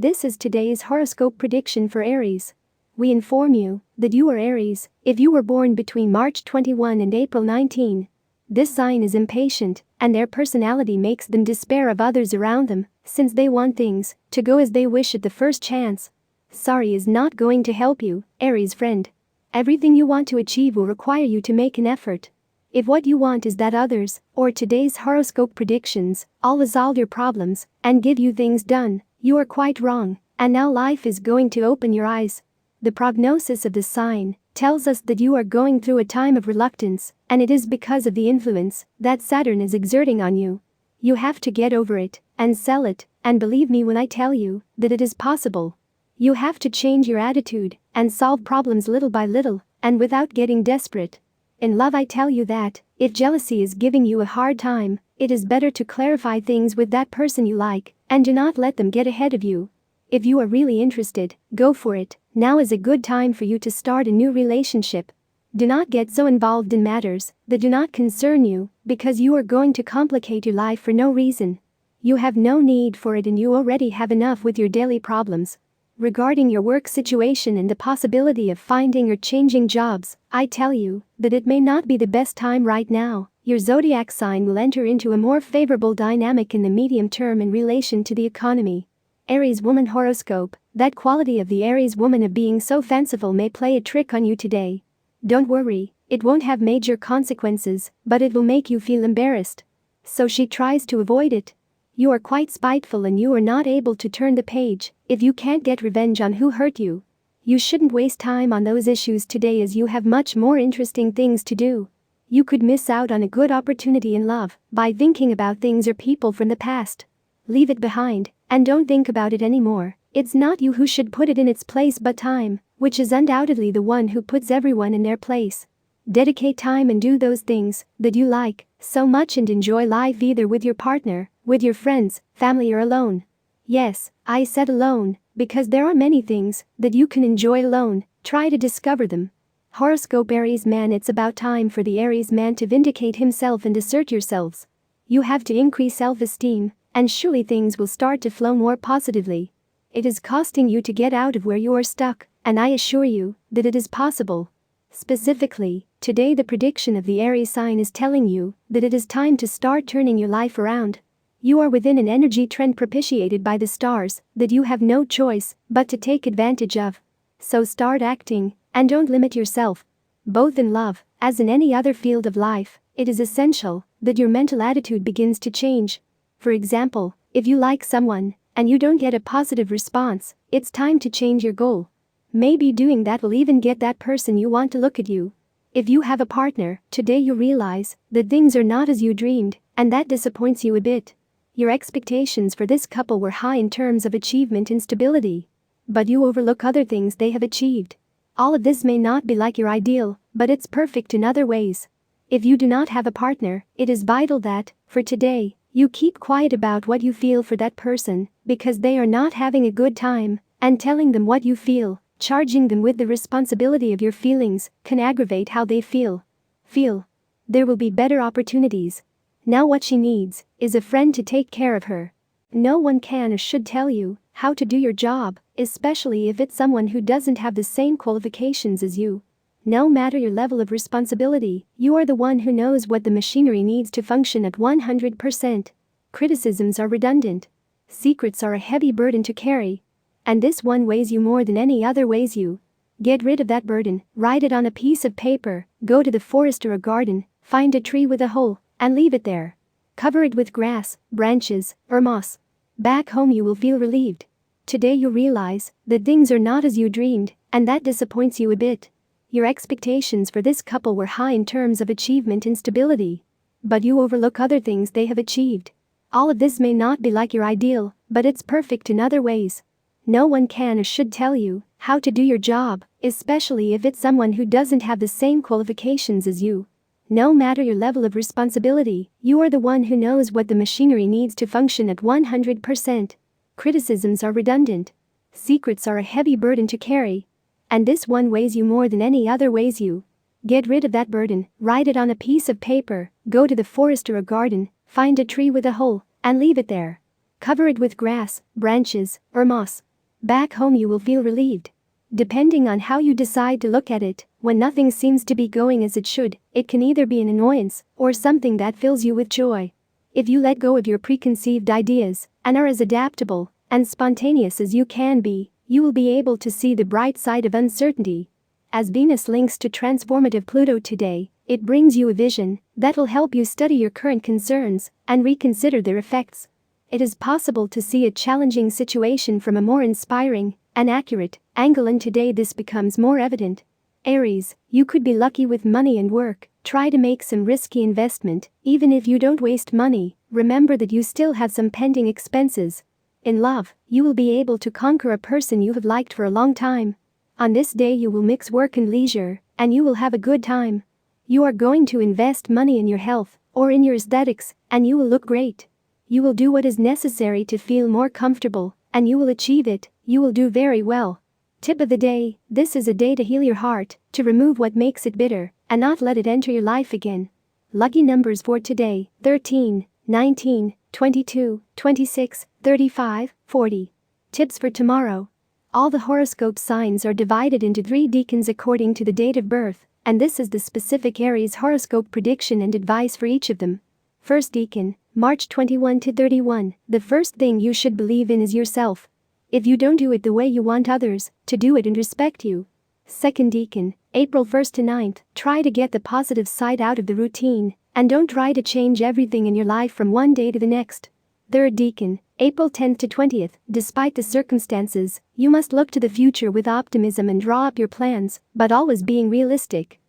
This is today's horoscope prediction for Aries. We inform you that you are Aries if you were born between March 21 and April 19. This sign is impatient, and their personality makes them despair of others around them, since they want things to go as they wish at the first chance. Sorry is not going to help you, Aries friend. Everything you want to achieve will require you to make an effort. If what you want is that others, or today's horoscope predictions, all resolve your problems and give you things done, you are quite wrong, and now life is going to open your eyes. The prognosis of the sign tells us that you are going through a time of reluctance, and it is because of the influence that Saturn is exerting on you. You have to get over it and sell it, and believe me when I tell you that it is possible. You have to change your attitude and solve problems little by little and without getting desperate. In love, I tell you that if jealousy is giving you a hard time, it is better to clarify things with that person you like and do not let them get ahead of you. If you are really interested, go for it. Now is a good time for you to start a new relationship. Do not get so involved in matters that do not concern you, because you are going to complicate your life for no reason. You have no need for it, and you already have enough with your daily problems. Regarding your work situation and the possibility of finding or changing jobs, I tell you that it may not be the best time right now. Your zodiac sign will enter into a more favorable dynamic in the medium term in relation to the economy. Aries woman horoscope, that quality of the Aries woman of being so fanciful may play a trick on you today. Don't worry, it won't have major consequences, but it will make you feel embarrassed. So she tries to avoid it. You are quite spiteful and you are not able to turn the page if you can't get revenge on who hurt you. You shouldn't waste time on those issues today, as you have much more interesting things to do. You could miss out on a good opportunity in love by thinking about things or people from the past. Leave it behind and don't think about it anymore. It's not you who should put it in its place, but time, which is undoubtedly the one who puts everyone in their place. Dedicate time and do those things that you like so much and enjoy life, either with your partner, with your friends, family, or alone. Yes, I said alone, because there are many things that you can enjoy alone. Try to discover them. Horoscope Aries man, it's about time for the Aries man to vindicate himself and assert yourselves. You have to increase self-esteem, and surely things will start to flow more positively. It is costing you to get out of where you are stuck, and I assure you that it is possible. Specifically, today the prediction of the Aries sign is telling you that it is time to start turning your life around. You are within an energy trend propitiated by the stars that you have no choice but to take advantage of. So start acting, and don't limit yourself. Both in love, as in any other field of life, it is essential that your mental attitude begins to change. For example, if you like someone and you don't get a positive response, it's time to change your goal. Maybe doing that will even get that person you want to look at you. If you have a partner, today you realize that things are not as you dreamed, and that disappoints you a bit. Your expectations for this couple were high in terms of achievement and stability, but you overlook other things they have achieved. All of this may not be like your ideal, but it's perfect in other ways. If you do not have a partner, it is vital that, for today, you keep quiet about what you feel for that person, because they are not having a good time, and telling them what you feel, charging them with the responsibility of your feelings, can aggravate how they feel. There will be better opportunities. Now what she needs is a friend to take care of her. No one can or should tell you how to do your job, especially if it's someone who doesn't have the same qualifications as you. No matter your level of responsibility, you are the one who knows what the machinery needs to function at 100%. Criticisms are redundant. Secrets are a heavy burden to carry. And this one weighs you more than any other weighs you. Get rid of that burden, write it on a piece of paper, go to the forest or a garden, find a tree with a hole, and leave it there. Cover it with grass, branches, or moss. Back home you will feel relieved. Today you realize that things are not as you dreamed, and that disappoints you a bit. Your expectations for this couple were high in terms of achievement and stability, but you overlook other things they have achieved. All of this may not be like your ideal, but it's perfect in other ways. No one can or should tell you how to do your job, especially if it's someone who doesn't have the same qualifications as you. No matter your level of responsibility, you are the one who knows what the machinery needs to function at 100%. Criticisms are redundant. Secrets are a heavy burden to carry. And this one weighs you more than any other weighs you. Get rid of that burden, write it on a piece of paper, go to the forest or a garden, find a tree with a hole, and leave it there. Cover it with grass, branches, or moss. Back home you will feel relieved. Depending on how you decide to look at it, when nothing seems to be going as it should, it can either be an annoyance or something that fills you with joy. If you let go of your preconceived ideas and are as adaptable and spontaneous as you can be, you will be able to see the bright side of uncertainty. As Venus links to transformative Pluto today, it brings you a vision that will help you study your current concerns and reconsider their effects. It is possible to see a challenging situation from a more inspiring and accurate angle, and today this becomes more evident. Aries, you could be lucky with money and work. Try to make some risky investment. Even if you don't waste money, remember that you still have some pending expenses. In love, you will be able to conquer a person you have liked for a long time. On this day you will mix work and leisure, and you will have a good time. You are going to invest money in your health or in your aesthetics, and you will look great. You will do what is necessary to feel more comfortable, and you will achieve it. You will do very well. Tip of the day: this is a day to heal your heart, to remove what makes it bitter, and not let it enter your life again. Lucky numbers for today: 13, 19, 22, 26, 35, 40. Tips for tomorrow. All the horoscope signs are divided into 3 decans according to the date of birth, and this is the specific Aries horoscope prediction and advice for each of them. First decan, March 21 to 31. The first thing you should believe in is yourself. If you don't do it the way you want others to do it and respect you. Second decan, April 1st to 9th. Try to get the positive side out of the routine, and don't try to change everything in your life from one day to the next. Third decan, April 10th to 20th. Despite the circumstances, you must look to the future with optimism and draw up your plans, but always being realistic.